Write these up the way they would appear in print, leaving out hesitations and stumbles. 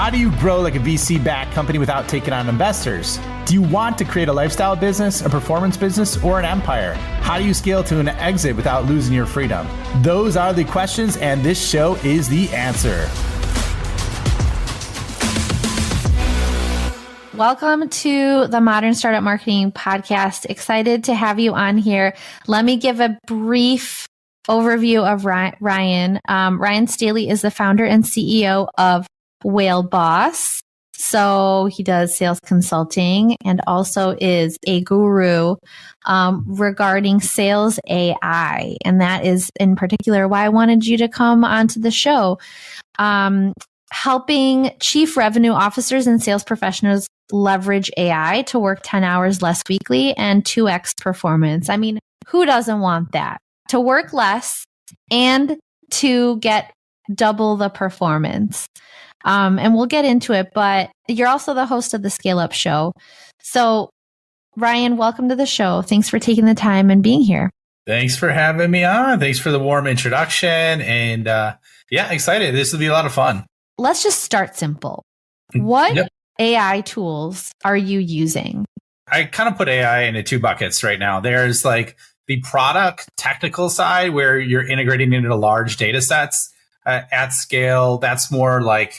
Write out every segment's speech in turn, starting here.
How do you grow like a VC-backed company without taking on investors? Do you want to create a lifestyle business, a performance business, or an empire? How do you scale to an exit without losing your freedom? Those are the questions, and this show is the answer. Welcome to the Modern Startup Marketing Podcast. Excited to have you on here. Let me give a brief overview of Ryan. Ryan Staley is the founder and CEO of Whale Boss. So he does sales consulting and also is a guru regarding sales AI. And that is in particular why I wanted you to come onto the show. Helping chief revenue officers and sales professionals leverage AI to work 10 hours less weekly and 2x performance. I mean, who doesn't want that? To work less and to get double the performance. And we'll get into it, but you're also the host of the Scale Up Show. So Ryan, welcome to the show. Thanks for taking the time and being here. Thanks for having me on. Thanks for the warm introduction. And excited. This will be a lot of fun. Let's just start simple. What AI tools are you using? I kind of put AI into two buckets right now. There's like the product technical side where you're integrating into large data sets at scale. That's more like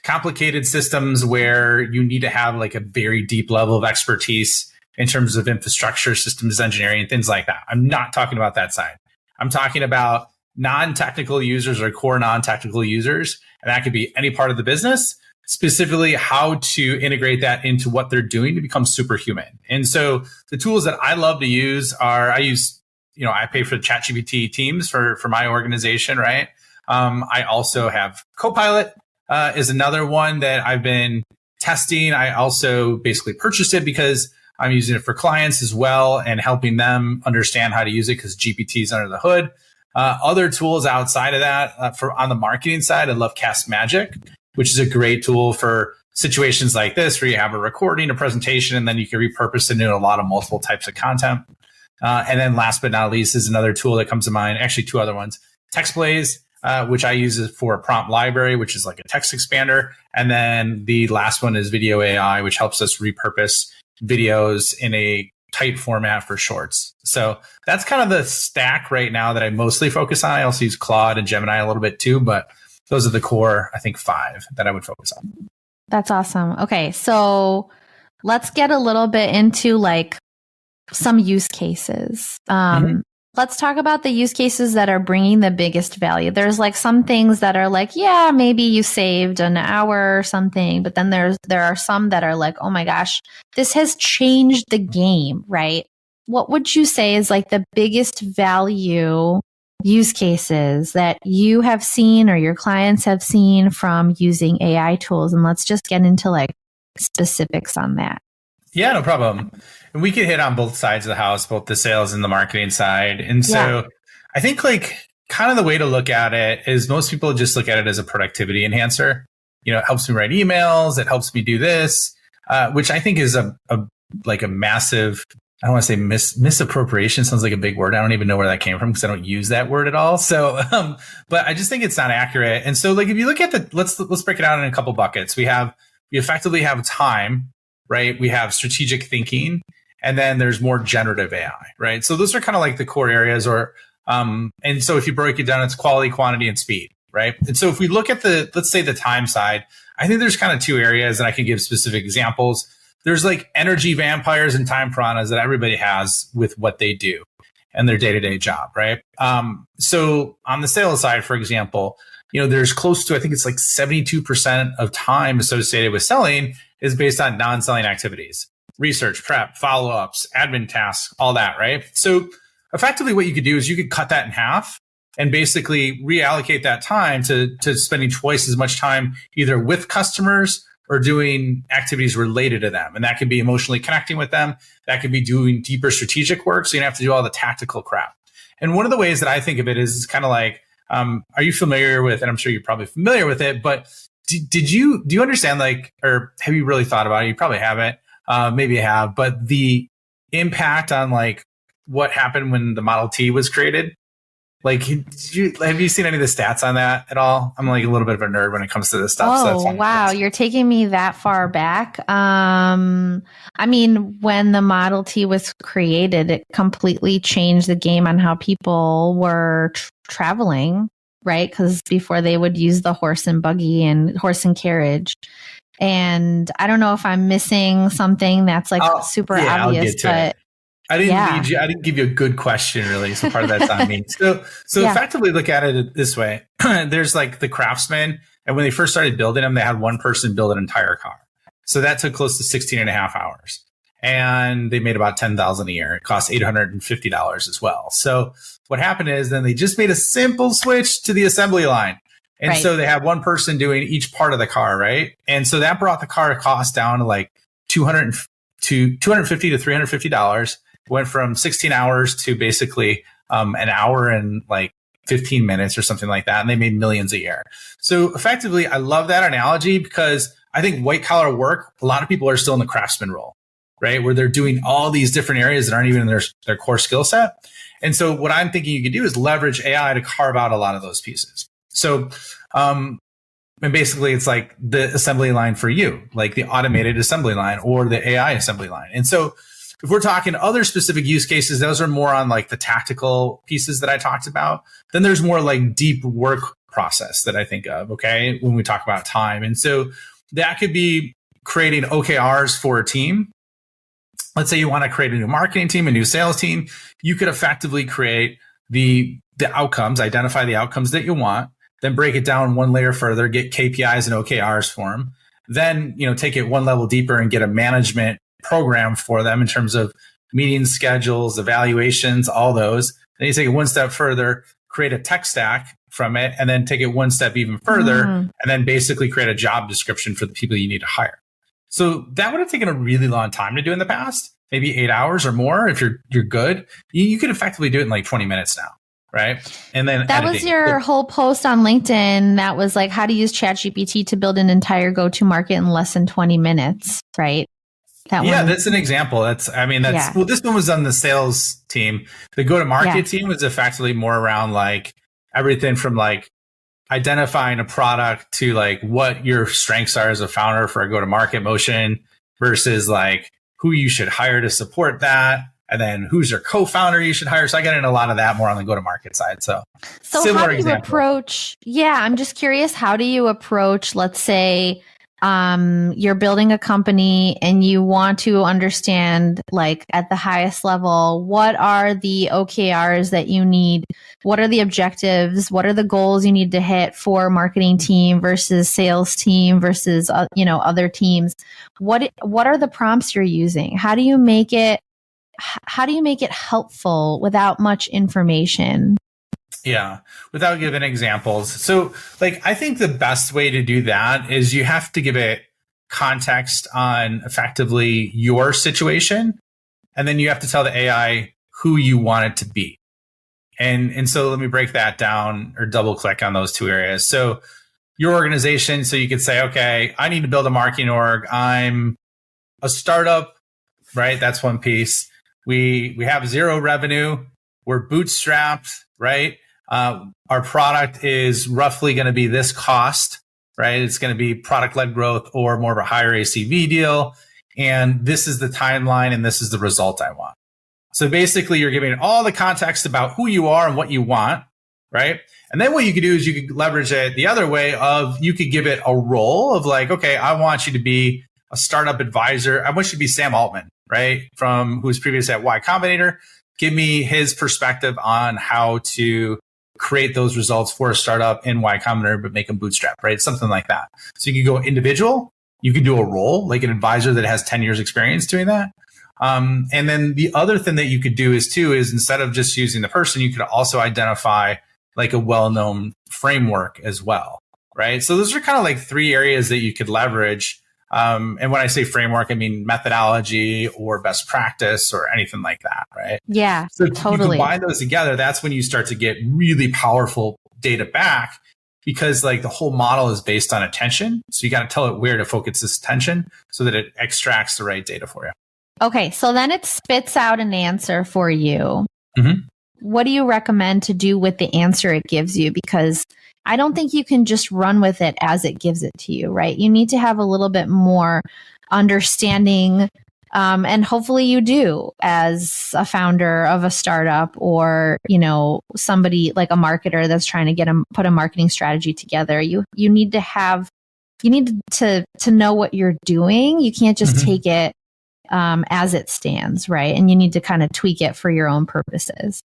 complicated systems where you need to have like a very deep level of expertise in terms of infrastructure, systems engineering, and things like that. I'm not talking about that side. I'm talking about non-technical users or core non-technical users. And that could be any part of the business, specifically how to integrate that into what they're doing to become superhuman. And so the tools that I love to use are, I pay for the ChatGPT teams for my organization, right? I also have Copilot is another one that I've been testing. I also basically purchased it because I'm using it for clients as well and helping them understand how to use it because GPT is under the hood. Other tools outside of that, for on the marketing side, I love Cast Magic, which is a great tool for situations like this where you have a recording, a presentation, and then you can repurpose it into a lot of multiple types of content. And then last but not least is another tool that comes to mind, actually two other ones, TextBlaze, which I use for a prompt library, which is like a text expander. And then the last one is Video AI, which helps us repurpose videos in a tight format for shorts. So that's kind of the stack right now that I mostly focus on. I also use Claude and Gemini a little bit too, but those are the core, I think, 5 that I would focus on. That's awesome. Okay. So let's get a little bit into like some use cases. Let's talk about the use cases that are bringing the biggest value. There's like some things that are like, yeah, maybe you saved an hour or something, but then there are some that are like, oh my gosh, this has changed the game, right? What would you say is like the biggest value use cases that you have seen or your clients have seen from using AI tools? And let's just get into like specifics on that. Yeah, no problem. And we could hit on both sides of the house, both the sales and the marketing side. And so I think like kind of the way to look at it is most people just look at it as a productivity enhancer. You know, it helps me write emails. It helps me do this, which I think is a massive, I don't want to say misappropriation. Sounds like a big word. I don't even know where that came from because I don't use that word at all. So, but I just think it's not accurate. And so like, if you look at let's break it out in a couple buckets. We effectively have time, right? We have strategic thinking, and then there's more generative AI, right? So those are kind of like the core areas and so if you break it down, it's quality, quantity, and speed, right? And so if we look at let's say the time side, I think there's kind of two areas, and I can give specific examples. There's like energy vampires and time piranhas that everybody has with what they do and their day-to-day job, right? So on the sales side, for example, there's close to, I think it's like 72% of time associated with selling is based on non-selling activities, research, prep, follow-ups, admin tasks, all that, right? So effectively what you could do is you could cut that in half and basically reallocate that time to spending twice as much time either with customers or doing activities related to them. And that could be emotionally connecting with them. That could be doing deeper strategic work. So you don't have to do all the tactical crap. And one of the ways that I think of it is kind of like, are you familiar with, and I'm sure you're probably familiar with it, but do you understand like, or have you really thought about it? You probably haven't, maybe you have, but the impact on like what happened when the Model T was created Like, have you seen any of the stats on that at all? I'm like a little bit of a nerd when it comes to this stuff. Oh, wow. You're taking me that far back. I mean, when the Model T was created, it completely changed the game on how people were traveling, right? Because before they would use the horse and buggy and horse and carriage. And I don't know if I'm missing something that's like super obvious, but I didn't give you a good question, really. So part of that's on me. So effectively look at it this way. There's like the craftsman. And when they first started building them, they had one person build an entire car. So that took close to 16 and a half hours. And they made about $10,000 a year. It cost $850 as well. So what happened is then they just made a simple switch to the assembly line. And so they had one person doing each part of the car, right? And so that brought the car cost down to like $250 to $350. Went from 16 hours to basically an hour and like 15 minutes or something like that. And they made millions a year. So effectively, I love that analogy because I think white collar work, a lot of people are still in the craftsman role, right? Where they're doing all these different areas that aren't even in their core skill set. And so what I'm thinking you could do is leverage AI to carve out a lot of those pieces. So, and basically it's like the assembly line for you, like the automated assembly line or the AI assembly line. And so if we're talking other specific use cases, those are more on like the tactical pieces that I talked about. Then there's more like deep work process that I think of, okay, when we talk about time. And so that could be creating OKRs for a team. Let's say you want to create a new marketing team, a new sales team. You could effectively create the outcomes, identify the outcomes that you want, then break it down one layer further, get KPIs and OKRs for them. Then, take it one level deeper and get a management program for them in terms of meeting schedules, evaluations, all those. Then you take it one step further, create a tech stack from it, and then take it one step even further, and then basically create a job description for the people you need to hire. So that would have taken a really long time to do in the past, maybe 8 hours or more. If you're good, you could effectively do it in like 20 minutes now. Right. And then that was your whole post on LinkedIn. That was like how to use ChatGPT to build an entire go-to-market in less than 20 minutes. Right. That's an example. Well, this one was on the sales team. The go-to-market team was effectively more around like everything from like identifying a product to like what your strengths are as a founder for a go-to-market motion versus like who you should hire to support that. And then who's your co-founder you should hire. So I get into a lot of that more on the go-to-market side. So how do you approach? Yeah, I'm just curious. How do you approach, let's say, you're building a company and you want to understand, like at the highest level, what are the OKRs that you need? What are the objectives? What are the goals you need to hit for marketing team versus sales team versus, other teams? What are the prompts you're using? How do you make it helpful without much information? Yeah, without giving examples. So I think the best way to do that is you have to give it context on effectively your situation. And then you have to tell the AI who you want it to be. And so let me break that down or double click on those two areas. So your organization, so you could say, okay, I need to build a marketing org. I'm a startup, right? That's one piece. We have zero revenue. We're bootstrapped, right? Our product is roughly going to be this cost, right? It's going to be product-led growth or more of a higher ACV deal. And this is the timeline and this is the result I want. So basically you're giving all the context about who you are and what you want, right? And then what you could do is you could leverage it the other way of you could give it a role of like, okay, I want you to be a startup advisor. I want you to be Sam Altman, right? From who was previously at Y Combinator. Give me his perspective on how to create those results for a startup in Y Combinator, but make them bootstrap, right? Something like that. So you could go individual. You could do a role like an advisor that has 10 years experience doing that. And then the other thing that you could do is instead of just using the person, you could also identify like a well-known framework as well, right? So those are kind of like three areas that you could leverage. And when I say framework, I mean methodology or best practice or anything like that, right? Yeah, so totally. You combine those together, that's when you start to get really powerful data back because like the whole model is based on attention. So you got to tell it where to focus this attention so that it extracts the right data for you. Okay, so then it spits out an answer for you. Mm-hmm. what do you recommend to do with the answer it gives you? Because I don't think you can just run with it as it gives it to you, right? You need to have a little bit more understanding. And hopefully you do as a founder of a startup or, somebody like a marketer that's trying to put a marketing strategy together. You need to know what you're doing. You can't just take it as it stands, right? And you need to kind of tweak it for your own purposes.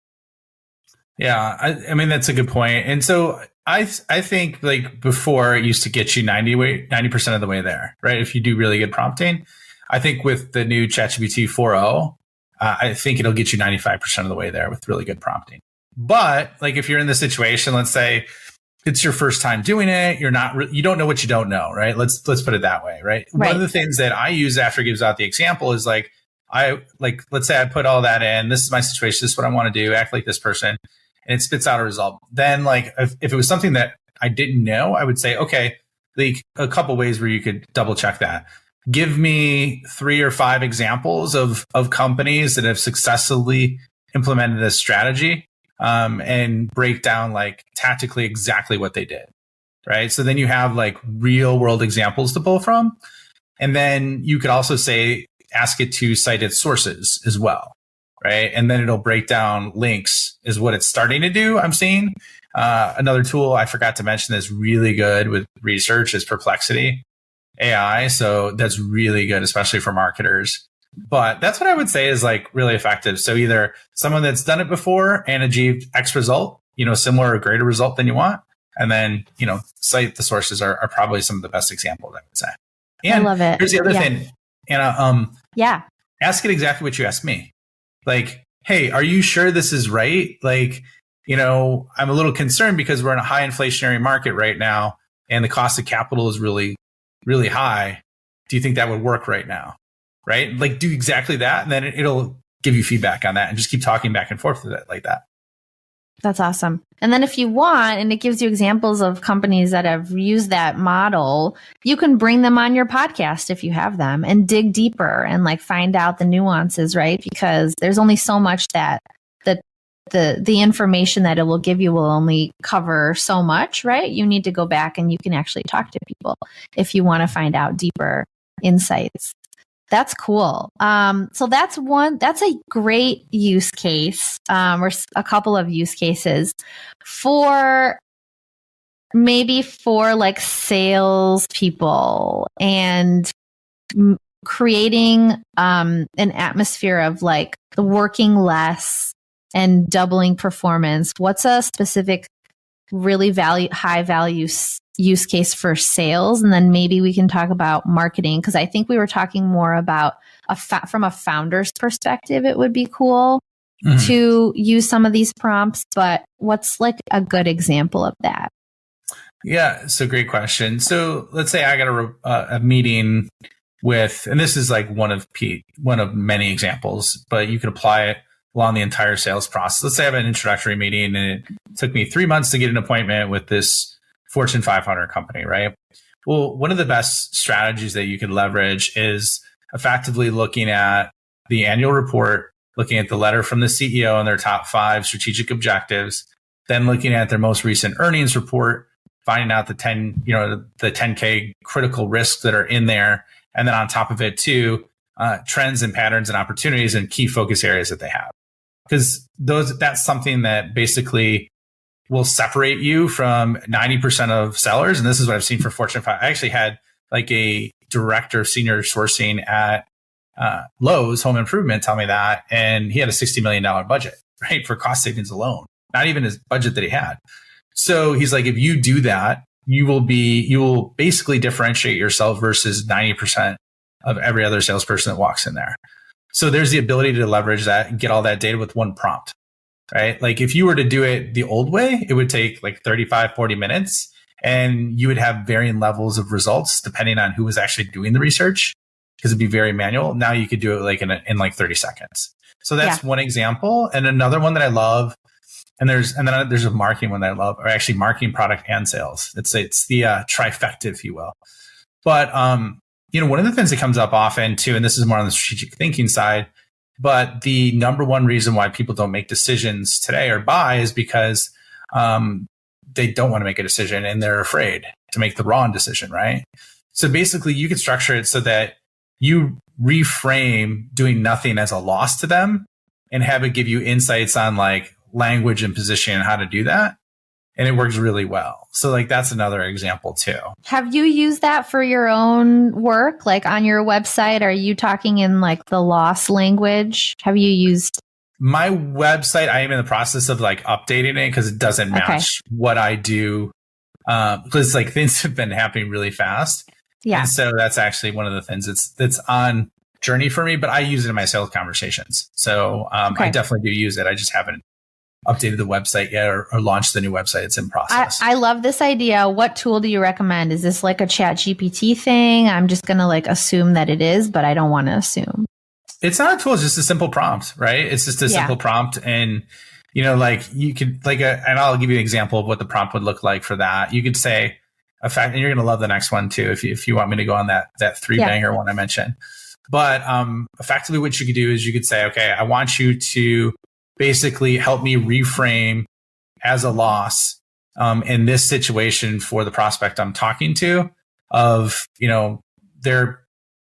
Yeah, I mean, that's a good point. And so I think like before it used to get you 90% of the way there, right? If you do really good prompting. I think with the new ChatGPT 4.0, I think it'll get you 95% of the way there with really good prompting. But like if you're in this situation, let's say it's your first time doing it, you don't know what you don't know, right? Let's put it that way, right? One of the things that I use after it gives out the example is like, let's say I put all that in, this is my situation, this is what I want to do, act like this person, and it spits out a result. Then like if it was something that I didn't know, I would say, okay, like a couple ways where you could double check that. Give me 3 or 5 examples of companies that have successfully implemented this strategy, and break down like tactically exactly what they did. Right. So then you have like real world examples to pull from. And then you could also ask it to cite its sources as well. Right. And then it'll break down links is what it's starting to do. I'm seeing another tool I forgot to mention that's really good with research is Perplexity AI. So that's really good, especially for marketers. But that's what I would say is like really effective. So either someone that's done it before and achieved X result, similar or greater result than you want. And then, cite the sources are probably some of the best examples I would say. And I love it. Here's the other thing, Anna. Ask it exactly what you asked me. Like, hey, are you sure this is right? Like, I'm a little concerned because we're in a high inflationary market right now and the cost of capital is really, really high. Do you think that would work right now? Right? Like do exactly that. And then it'll give you feedback on that and just keep talking back and forth with it like that. That's awesome. And then if you want, and it gives you examples of companies that have used that model, you can bring them on your podcast if you have them and dig deeper and like find out the nuances, right? Because there's only so much that the information that it will give you will only cover so much, right? You need to go back and you can actually talk to people if you want to find out deeper insights. That's cool. So that's a great use case, or a couple of use cases for like sales people and creating an atmosphere of like working less and doubling performance. What's a specific really high value use case for sales? And then maybe we can talk about marketing, because I think we were talking more about from a founder's perspective, it would be cool to use some of these prompts, but what's like a good example of that? Yeah, so great question. So let's say I got a meeting with, and this is like one of many examples, but you can apply it along the entire sales process. Let's say I have an introductory meeting and it took me 3 months to get an appointment with this Fortune 500 company, right? Well, one of the best strategies that you can leverage is effectively looking at the annual report, looking at the letter from the CEO and their top 5 strategic objectives, then looking at their most recent earnings report, finding out the 10K critical risks that are in there. And then on top of it too, trends and patterns and opportunities and key focus areas that they have. Because that's something that basically will separate you from 90% of sellers. And this is what I've seen for Fortune 5. I actually had like a director of senior sourcing at Lowe's Home Improvement tell me that. And he had a $60 million budget, right? For cost savings alone, not even his budget that he had. So he's like, if you do that, you will basically differentiate yourself versus 90% of every other salesperson that walks in there. So there's the ability to leverage that and get all that data with one prompt, right? Like if you were to do it the old way, it would take like 35, 40 minutes and you would have varying levels of results depending on who was actually doing the research because it'd be very manual. Now you could do it like in like 30 seconds. So that's one example. And another one that I love, and then there's a marketing one that I love, or actually marketing, product, and sales. It's the trifecta, if you will. But one of the things that comes up often too, and this is more on the strategic thinking side, But the number one reason why people don't make decisions today or buy is because they don't want to make a decision and they're afraid to make the wrong decision, right? So basically, you can structure it so that you reframe doing nothing as a loss to them and have it give you insights on like language and position and how to do that. And it works really well. So like that's another example too. Have you used that for your own work? Like on your website, are you talking in like the loss language? Have you used my website? I am in the process of like updating it because it doesn't match what I do. Because like things have been happening really fast. Yeah. And so that's actually one of the things that's on journey for me, but I use it in my sales conversations. So I definitely do use it. I just haven't updated the website yet or launched the new website. It's in process. I love this idea. What tool do you recommend? Is this like a Chat GPT thing? I'm just going to like assume that it is, but I don't want to assume. It's not a tool. It's just a simple prompt, right? It's just a simple prompt. And, you know, like you could like, and I'll give you an example of what the prompt would look like for that. You could say a fact, and you're going to love the next one too, if you want me to go on that three banger one I mentioned. But effectively what you could do is you could say, okay, I want you to basically help me reframe as a loss in this situation for the prospect I'm talking to of, you know, their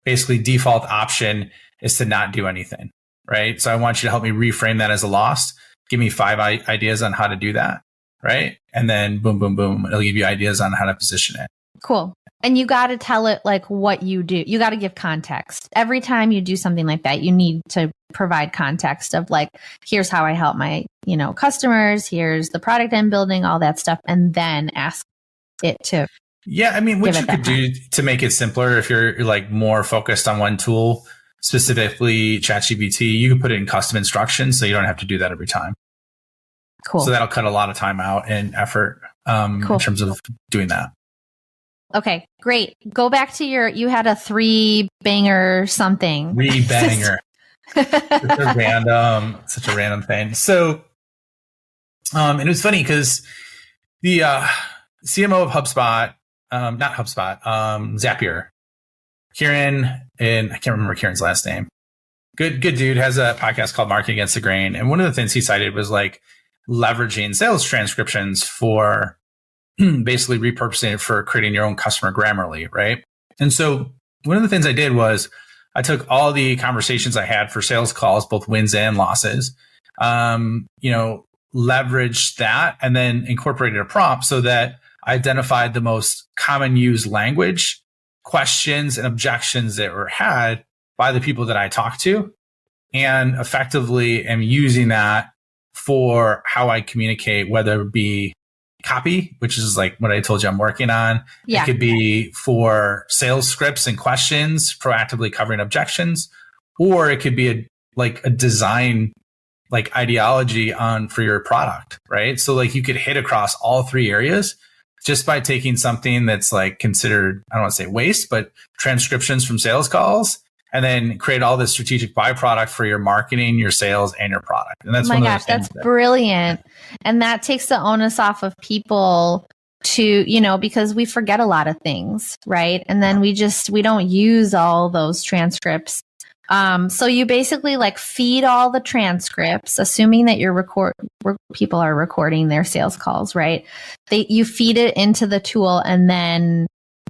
basically default option is to not do anything, right? So I want you to help me reframe that as a loss. Give me 5 ideas on how to do that, right? And then boom, boom, boom, it'll give you ideas on how to position it. Cool. And you got to tell it like what you do. You got to give context. Every time you do something like that, you need to provide context of like, here's how I help my, you know, customers. Here's the product I'm building, all that stuff. And then ask it to. Yeah. I mean, what you could do to make it simpler, if you're like more focused on one tool, specifically ChatGPT, you can put it in custom instructions. So you don't have to do that every time. Cool. So that'll cut a lot of time out and effort in terms of doing that. Okay, great. Go back to you had a 3-banger something. 3-banger. Such a random thing. So, and it was funny because the CMO of HubSpot, not HubSpot, Zapier, Kieran, and I can't remember Kieran's last name. Good dude, has a podcast called Marketing Against the Grain. And one of the things he cited was like leveraging sales transcriptions for basically repurposing it for creating your own customer Grammarly, right? And so one of the things I did was I took all the conversations I had for sales calls, both wins and losses, you know, leveraged that and then incorporated a prompt so that I identified the most common used language, questions, and objections that were had by the people that I talked to, and effectively am using that for how I communicate, whether it be copy, which is like what I told you I'm working on. Yeah. It could be for sales scripts and questions, proactively covering objections, or it could be a design like ideology for your product, right? So like you could hit across all 3 areas just by taking something that's like considered, I don't want to say waste, but transcriptions from sales calls, and then create all this strategic byproduct for your marketing, your sales, and your product. And that's that's brilliant. And that takes the onus off of people to, you know, because we forget a lot of things, right? And then we don't use all those transcripts. So you basically like feed all the transcripts, assuming that people are recording their sales calls, right? You feed it into the tool and then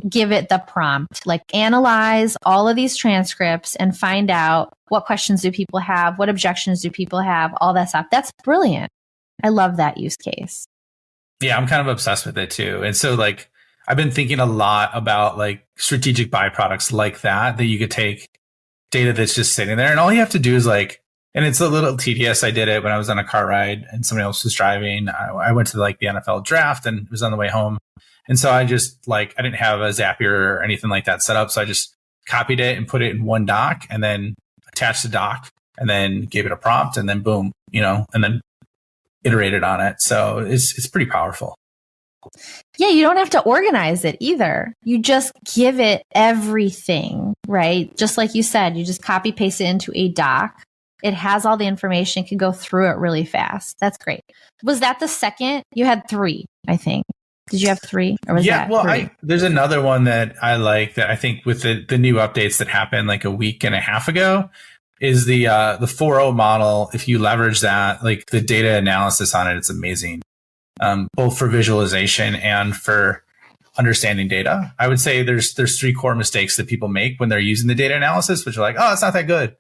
give it the prompt, like analyze all of these transcripts and find out what questions do people have, what objections do people have, all that stuff. That's brilliant. I love that use case. Yeah, I'm kind of obsessed with it too. And so like, I've been thinking a lot about like strategic byproducts like that you could take data that's just sitting there and all you have to do is like, and it's a little tedious. I did it when I was on a car ride and somebody else was driving. I went to like the NFL draft and was on the way home. And so I just like, I didn't have a Zapier or anything like that set up. So I just copied it and put it in one doc and then attached the doc and then gave it a prompt and then boom, you know, and then iterated on it. So it's pretty powerful. Yeah, you don't have to organize it either. You just give it everything, right? Just like you said, you just copy paste it into a doc. It has all the information. It can go through it really fast. That's great. Was that the second? You had 3, I think. Did you have 3? Or was that well, 3? There's another one that I like that I think with the new updates that happened like a week and a half ago is the 4.0 model. If you leverage that, like the data analysis on it, it's amazing, both for visualization and for understanding data. I would say there's 3 core mistakes that people make when they're using the data analysis, which are like, oh, it's not that good.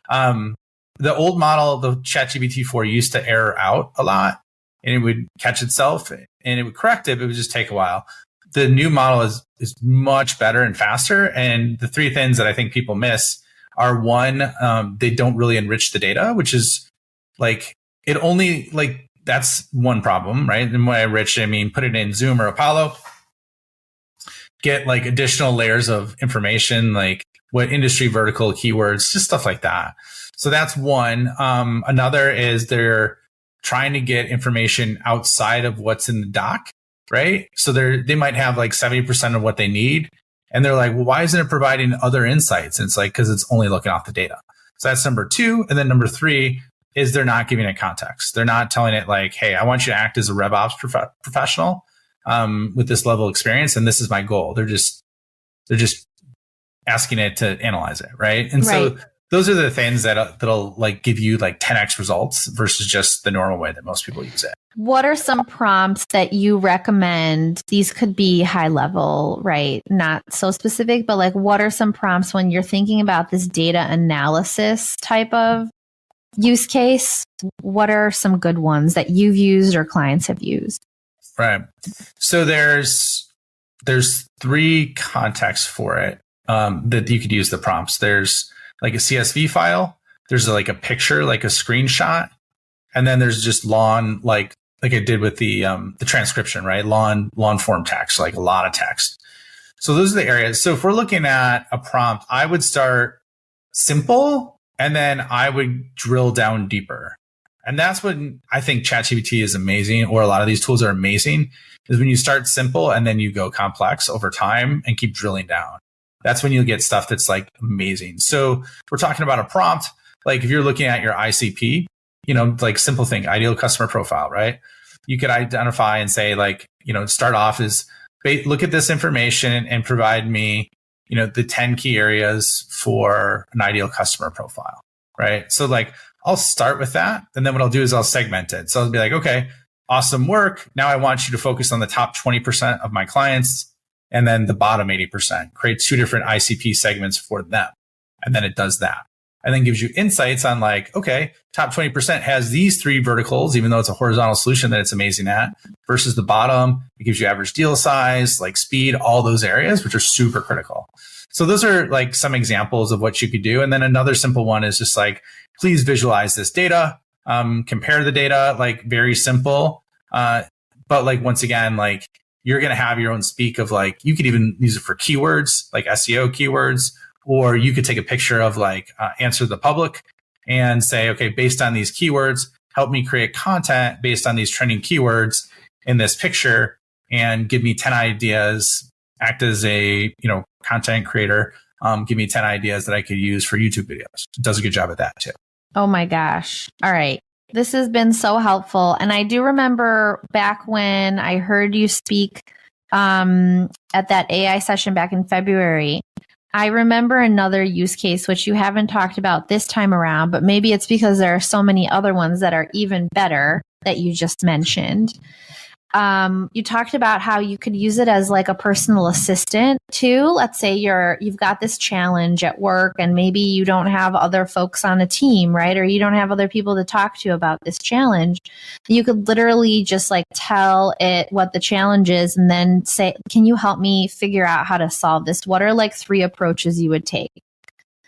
The old model, the ChatGPT 4 used to error out a lot, and it would catch itself and it would correct it, but it would just take a while. The new model is much better and faster. And the 3 things that I think people miss are, one, they don't really enrich the data, which is like, it only, like, that's one problem, right? And when I enrich, I mean, put it in Zoom or Apollo, get like additional layers of information, like what industry vertical keywords, just stuff like that. So that's one. Another is they're trying to get information outside of what's in the doc, right? So they might have like 70% of what they need. And they're like, well, why isn't it providing other insights? And it's like, because it's only looking off the data. So that's number 2. And then number 3 is they're not giving it context. They're not telling it like, hey, I want you to act as a RevOps professional with this level of experience. And this is my goal. They're just asking it to analyze it, right? And so those are the things that'll like give you like 10x results versus just the normal way that most people use it. What are some prompts that you recommend? These could be high level, right? Not so specific, but like what are some prompts when you're thinking about this data analysis type of use case? What are some good ones that you've used or clients have used? Right. So there's 3 contexts for it that you could use the prompts. There's like a CSV file. There's like a picture, like a screenshot. And then there's just long, like I did with the transcription, right? Long form text, like a lot of text. So those are the areas. So if we're looking at a prompt, I would start simple and then I would drill down deeper. And that's when I think ChatGPT is amazing, or a lot of these tools are amazing, is when you start simple and then you go complex over time and keep drilling down. That's when you'll get stuff that's like amazing. So we're talking about a prompt, like if you're looking at your ICP, like simple thing, ideal customer profile, right? You could identify and say like, start off as look at this information and provide me, the 10 key areas for an ideal customer profile, right? So like, I'll start with that. And then what I'll do is I'll segment it. So I'll be like, okay, awesome work. Now I want you to focus on the top 20% of my clients and then the bottom 80%. Create 2 different ICP segments for them. And then it does that. And then gives you insights on like, okay, top 20% has these 3 verticals, even though it's a horizontal solution that it's amazing at, versus the bottom. It gives you average deal size, like speed, all those areas, which are super critical. So those are like some examples of what you could do. And then another simple one is just like, please visualize this data, compare the data, like very simple. But like, once again, like you're going to have your own speak of like, you could even use it for keywords, like SEO keywords, or you could take a picture of like answer the public and say, okay, based on these keywords, help me create content based on these trending keywords in this picture and give me 10 ideas, act as a, content creator. Give me 10 ideas that I could use for YouTube videos. It does a good job at that too. Oh my gosh. All right. This has been so helpful. And I do remember back when I heard you speak at that AI session back in February, I remember another use case, which you haven't talked about this time around, but maybe it's because there are so many other ones that are even better that you just mentioned. You talked about how you could use it as like a personal assistant too. Let's say you've got this challenge at work and maybe you don't have other folks on a team, right? Or you don't have other people to talk to about this challenge. You could literally just like tell it what the challenge is and then say, can you help me figure out how to solve this? What are like 3 approaches you would take?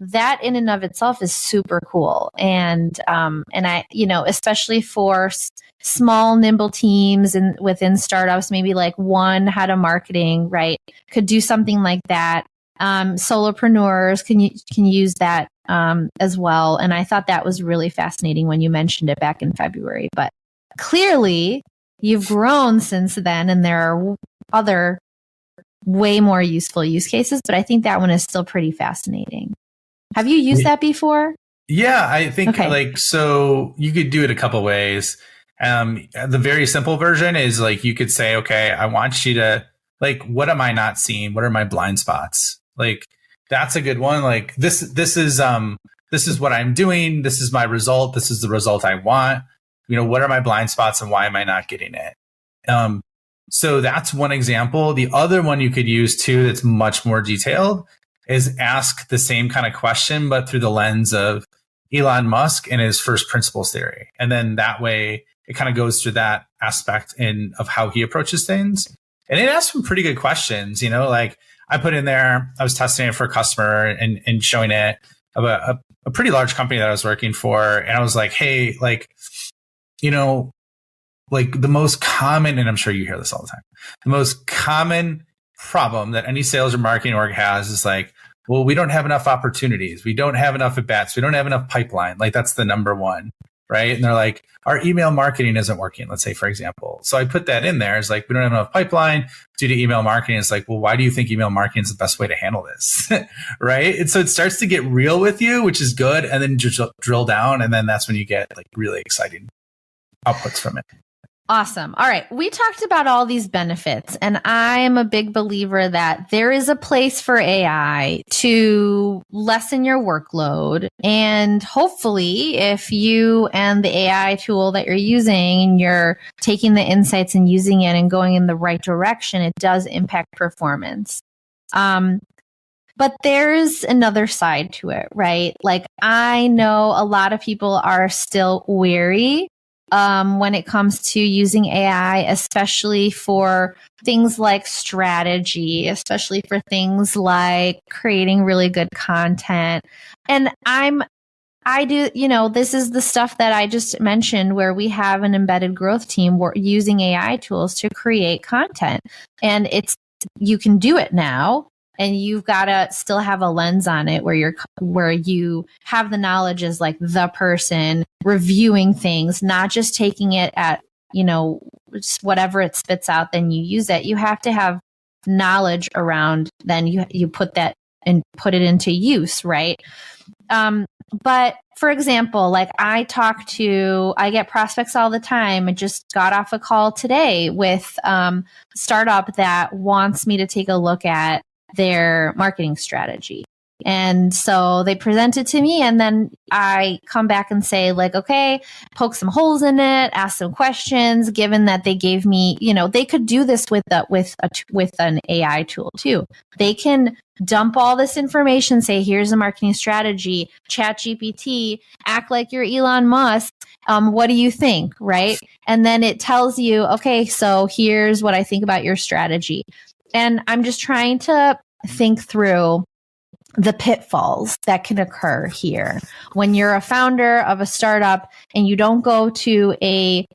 That in and of itself is super cool. And I, especially for small, nimble teams and within startups, maybe like one head of marketing, right, could do something like that. Solopreneurs can use that as well. And I thought that was really fascinating when you mentioned it back in February. But clearly, you've grown since then, and there are other way more useful use cases. But I think that one is still pretty fascinating. Have you used that before? Yeah, I think so you could do it a couple ways. The very simple version is like, you could say, okay, I want you to like, what am I not seeing? What are my blind spots? Like, that's a good one. Like this is, this is what I'm doing. This is my result. This is the result I want. What are my blind spots and why am I not getting it? So that's one example. The other one you could use too, that's much more detailed, is ask the same kind of question, but through the lens of Elon Musk and his first principles theory. And then that way it kind of goes through that aspect of how he approaches things. And it asks some pretty good questions, like I put in there, I was testing it for a customer and showing it of a pretty large company that I was working for. And I was like, hey, like the most common, and I'm sure you hear this all the time, the most common problem that any sales or marketing org has is like, well, we don't have enough opportunities. We don't have enough at bats. We don't have enough pipeline. Like that's the number one, right? And they're like, our email marketing isn't working, let's say, for example. So I put that in there. It's like, we don't have enough pipeline due to email marketing. It's like, well, why do you think email marketing is the best way to handle this? Right? And so it starts to get real with you, which is good. And then just drill down. And then that's when you get like really exciting outputs from it. Awesome. All right. We talked about all these benefits, and I'm a big believer that there is a place for AI to lessen your workload. And hopefully, if you and the AI tool that you're using, and you're taking the insights and using it and going in the right direction, it does impact performance. But there's another side to it, right? Like I know a lot of people are still wary when it comes to using AI, especially for things like strategy, especially for things like creating really good content. And I do, this is the stuff that I just mentioned where we have an embedded growth team. We're using AI tools to create content, and you can do it now. And you've got to still have a lens on it where you have the knowledge as like the person reviewing things, not just taking it at, just whatever it spits out, then you use it. You have to have knowledge around, then you put that and put it into use, right? But for example, like I get prospects all the time. I just got off a call today with a startup that wants me to take a look at their marketing strategy. And so they present it to me, and then I come back and say like, okay, poke some holes in it, ask some questions, given that they gave me, they could do this with an AI tool too. They can dump all this information, say, here's a marketing strategy, chat GPT, act like you're Elon Musk. What do you think? Right. And then it tells you, okay, so here's what I think about your strategy. And I'm just trying to think through the pitfalls that can occur here when you're a founder of a startup and you don't go to a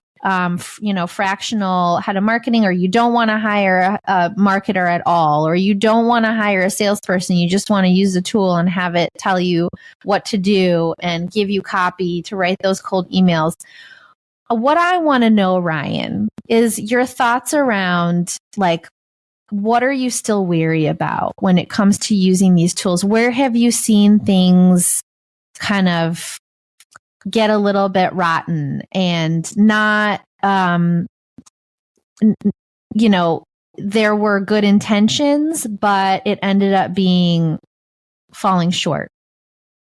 fractional head of marketing, or you don't want to hire a marketer at all, or you don't want to hire a salesperson. You just want to use the tool and have it tell you what to do and give you copy to write those cold emails. What I want to know, Ryan, is your thoughts around like, what are you still weary about when it comes to using these tools? Where have you seen things kind of get a little bit rotten and not, there were good intentions, but it ended up being falling short?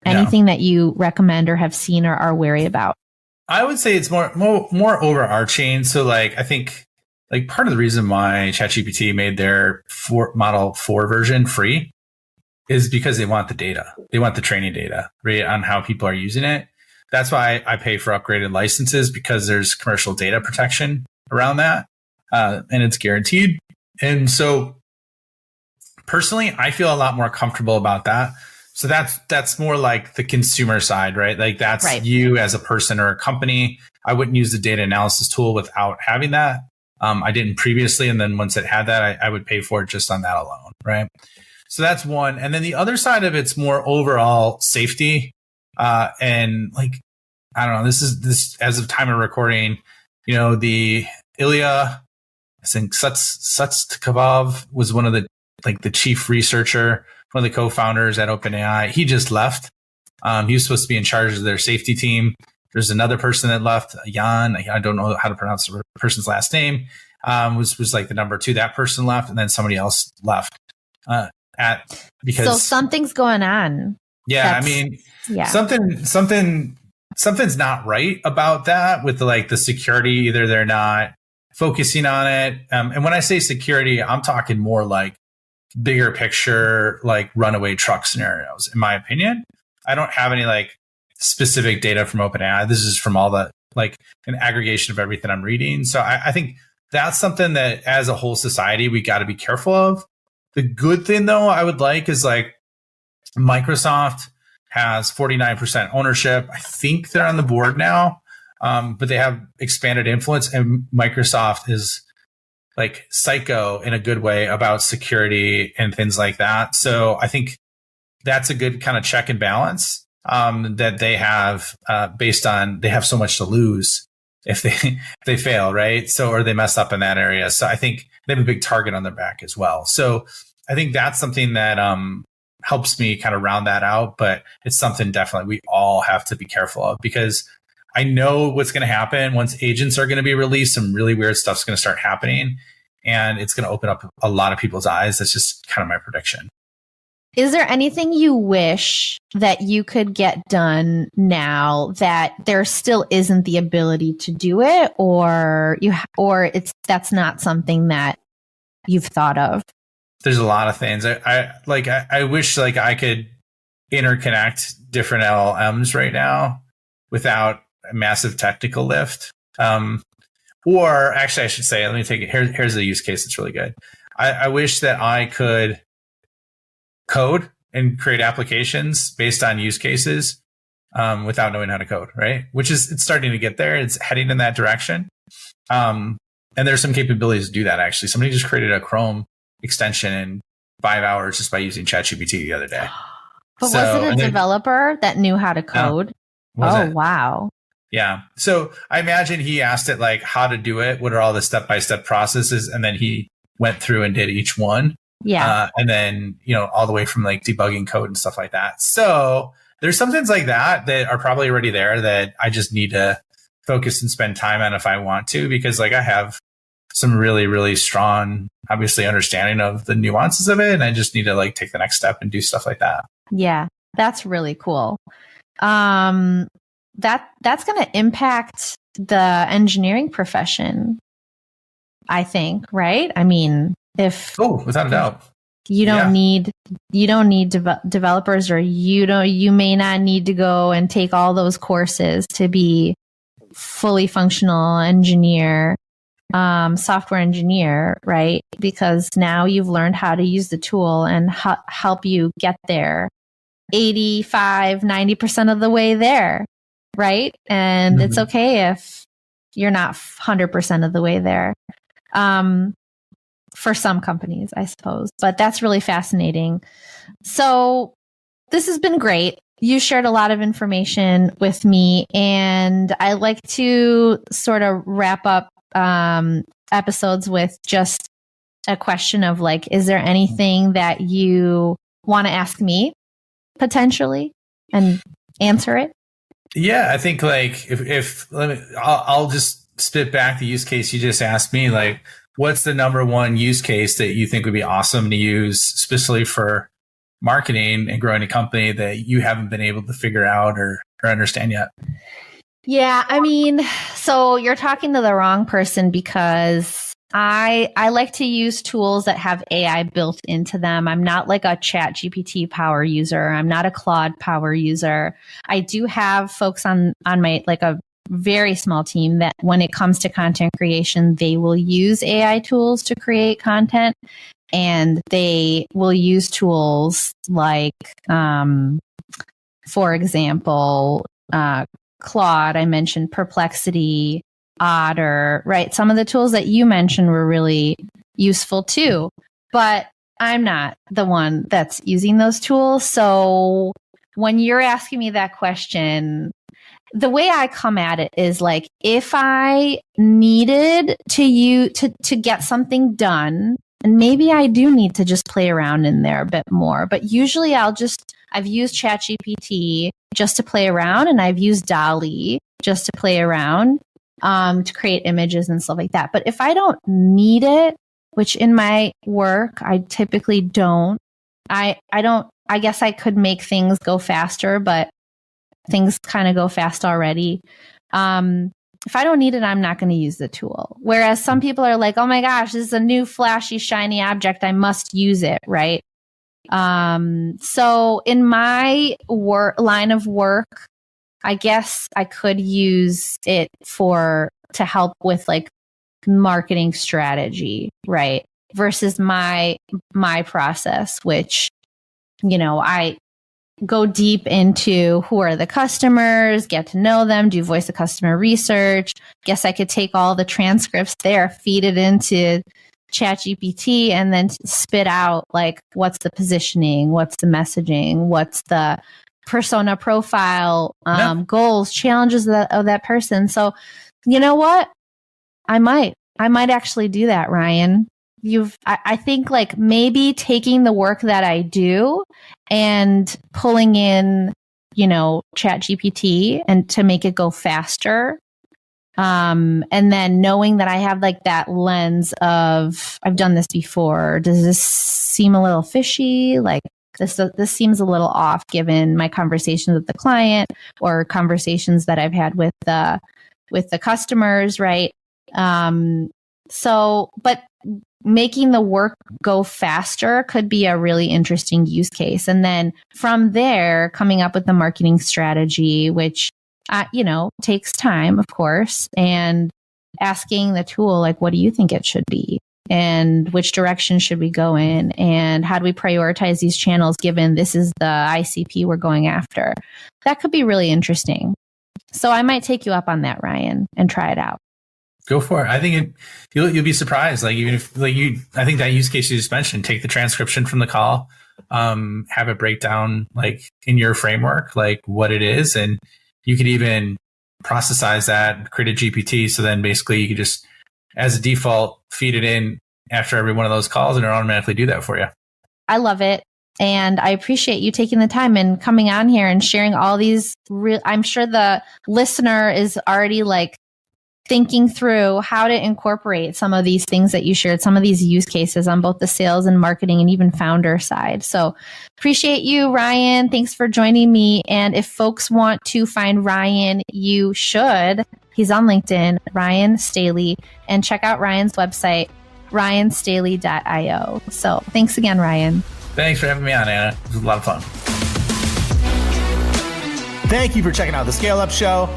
Anything that you recommend or have seen or are wary about? I would say it's more overarching. So like, I think like part of the reason why ChatGPT made their Model 4 version free is because they want the data. They want the training data, right, on how people are using it. That's why I pay for upgraded licenses, because there's commercial data protection around that, and it's guaranteed. And so personally, I feel a lot more comfortable about that. So that's more like the consumer side, right? Like that's right. You as a person or a company. I wouldn't use the data analysis tool without having that. I didn't previously. And then once it had that, I would pay for it just on that alone. Right. So that's one. And then the other side of it's more overall safety. And like, I don't know, this as of time of recording, the Ilya, I think Sutskever was one of the chief researcher, one of the co-founders at OpenAI. He just left. He was supposed to be in charge of their safety team. There's another person that left, Jan. I don't know how to pronounce the person's last name. Was like the number 2. That person left, and then somebody else left. So something's going on. Yeah, I mean, something's not right about that with the security. Either they're not focusing on it. And when I say security, I'm talking more like bigger picture, like runaway truck scenarios, in my opinion. I don't have any specific data from OpenAI. This is from all the an aggregation of everything I'm reading. So I think that's something that as a whole society, we got to be careful of. The good thing though, I would is Microsoft has 49% ownership. I think they're on the board now, but they have expanded influence, and Microsoft is psycho in a good way about security and things like that. So I think that's a good kind of check and balance that they have based on they have so much to lose if they fail, right? So, or they mess up in that area. So I think they have a big target on their back as well. So I think that's something that helps me kind of round that out, but it's something definitely we all have to be careful of, because I know what's going to happen once agents are going to be released. Some really weird stuff's going to start happening, and it's going to open up a lot of people's eyes. That's just kind of my prediction. Is there anything you wish that you could get done now that there still isn't the ability to do it, or that's not something that you've thought of? There's a lot of things. I wish I could interconnect different LLMs right now without a massive technical lift. Or actually, I should say, let me take it. Here's a use case that's really good. I wish that I could code and create applications based on use cases without knowing how to code, right? It's starting to get there. It's heading in that direction. And there's some capabilities to do that, actually. Somebody just created a Chrome extension in 5 hours just by using ChatGPT the other day. But was it a developer that knew how to code? Wow. Yeah. So I imagine he asked it how to do it. What are all the step-by-step processes? And then he went through and did each one. Yeah. And then, all the way from debugging code and stuff like that. So there's some things like that are probably already there that I just need to focus and spend time on if I want to, because I have some really, really strong, obviously, understanding of the nuances of it. And I just need to take the next step and do stuff like that. Yeah, that's really cool. That's going to impact the engineering profession, I think, right? I mean, without a doubt. You don't need developers, or you may not need to go and take all those courses to be fully functional engineer, software engineer, right? Because now you've learned how to use the tool and help you get there 85-90% of the way there, right? And it's okay if you're not 100% of the way there. For some companies, I suppose, but that's really fascinating. So this has been great. You shared a lot of information with me, and I like to sort of wrap up episodes with just a question of is there anything that you want to ask me potentially and answer it? Yeah, I think I'll just spit back the use case you just asked me. What's the number one use case that you think would be awesome to use, especially for marketing and growing a company, that you haven't been able to figure out or understand yet? Yeah, I mean, so you're talking to the wrong person, because I like to use tools that have AI built into them. I'm not a ChatGPT power user. I'm not a Claude power user. I do have folks on my a very small team that when it comes to content creation, they will use AI tools to create content, and they will use tools for example, Claude, I mentioned Perplexity, Otter, right? Some of the tools that you mentioned were really useful too, but I'm not the one that's using those tools. So when you're asking me that question, the way I come at it is if I needed to get something done, and maybe I do need to just play around in there a bit more, but usually I've used ChatGPT just to play around, and I've used DALL-E just to play around to create images and stuff like that. But if I don't need it, which in my work I typically don't, I guess I could make things go faster, but things kind of go fast already. If I don't need it, I'm not going to use the tool. Whereas some people are like, oh my gosh, this is a new flashy, shiny object. I must use it, right? So in my line of work, I guess I could use it to help with like marketing strategy, right? Versus my process, which, I go deep into who are the customers, get to know them, do voice of customer research. Guess I could take all the transcripts there, feed it into ChatGPT, and then spit out like, what's the positioning, what's the messaging, what's the persona profile, goals, challenges of that person. So, you know what? I might actually do that, Ryan. I think like maybe taking the work that I do and pulling in, ChatGPT and to make it go faster. And then knowing that I have like that lens of, I've done this before. Does this seem a little fishy? Like this seems a little off given my conversations with the client or conversations that I've had with the customers, right? But making the work go faster could be a really interesting use case. And then from there, coming up with the marketing strategy, which, takes time, of course, and asking the tool, like, what do you think it should be? And which direction should we go in? And how do we prioritize these channels given this is the ICP we're going after? That could be really interesting. So I might take you up on that, Ryan, and try it out. Go for it. I think you'll be surprised. Like even if I think that use case you just mentioned, take the transcription from the call, have it break down like in your framework, like what it is, and you could even processize that, create a GPT. So then basically you could just, as a default, feed it in after every one of those calls, and it'll automatically do that for you. I love it. And I appreciate you taking the time and coming on here and sharing all these. I'm sure the listener is already like thinking through how to incorporate some of these things that you shared, some of these use cases on both the sales and marketing and even founder side. So appreciate you, Ryan. Thanks for joining me. And if folks want to find Ryan, you should. He's on LinkedIn, Ryan Staley, and check out Ryan's website, ryanstaley.io. So thanks again, Ryan. Thanks for having me on, Anna. It was a lot of fun. Thank you for checking out the Scale Up Show.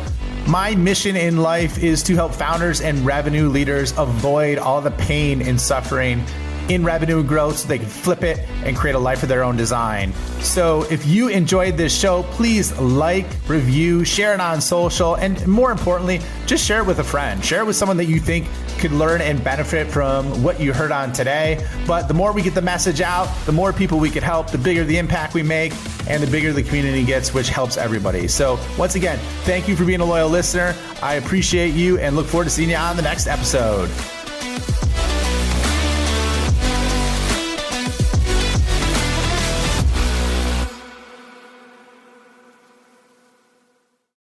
My mission in life is to help founders and revenue leaders avoid all the pain and suffering in revenue and growth so they can flip it and create a life of their own design. So if you enjoyed this show, please like, review, share it on social, and more importantly, just share it with a friend. Share it with someone that you think could learn and benefit from what you heard on today. But the more we get the message out, the more people we could help, the bigger the impact we make, and the bigger the community gets, which helps everybody. So once again, thank you for being a loyal listener. I appreciate you and look forward to seeing you on the next episode.